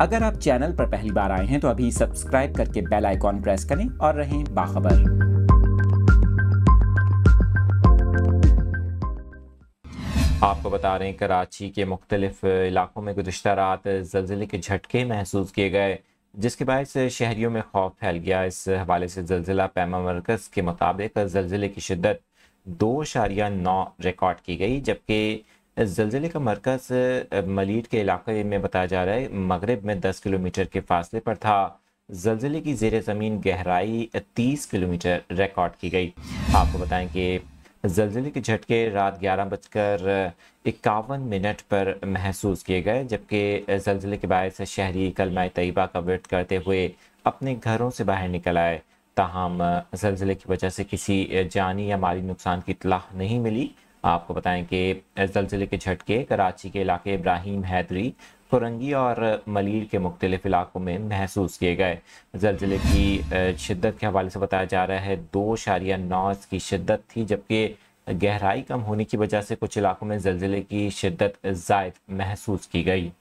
अगर आप चैनल पर पहली बार आए हैं तो अभी सब्सक्राइब करके बेल आइकॉन प्रेस करें और रहें बाखबर। आपको बता रहे हैं कराची के मुख्तलिफ इलाकों में गुज़िश्ता रात ज़लज़ले के झटके महसूस किए गए, जिसके बायस शहरियों में खौफ फैल गया। इस हवाले से ज़लज़ला पैमा मरकज़ के मुताबिक ज़लज़ले की शिद्दत 2.9 रिकॉर्ड की गई, जबकि ज़लज़ले का मरकज़ मलीड के इलाके में बताया जा रहा है मगरिब में 10 किलोमीटर के फासले पर था। ज़लज़ले की ज़ेर ज़मीन गहराई 30 किलोमीटर रिकॉर्ड की गई। आपको बताएं कि ज़लज़ले के झटके रात 11:51 पर महसूस किए गए, जबकि ज़लज़ले के बायस शहरी कलमा तैयबा का विर्द करते हुए अपने घरों से बाहर निकल आए। ताहम ज़लज़ले की वजह से किसी जानी या माली नुकसान की इत्तलाह नहीं मिली। आपको बताएं कि ज़लज़ले के झटके कराची के इलाके इब्राहिम हैदरी, फुरंगी और मलीर के मुख्तलिफ इलाकों में महसूस किए गए। ज़लज़ले की शिद्दत के हवाले से बताया जा रहा है 2.9 इसकी शिद्दत थी, जबकि गहराई कम होने की वजह से कुछ इलाकों में ज़लज़ले की शिद्दत ज़ायद महसूस की गई।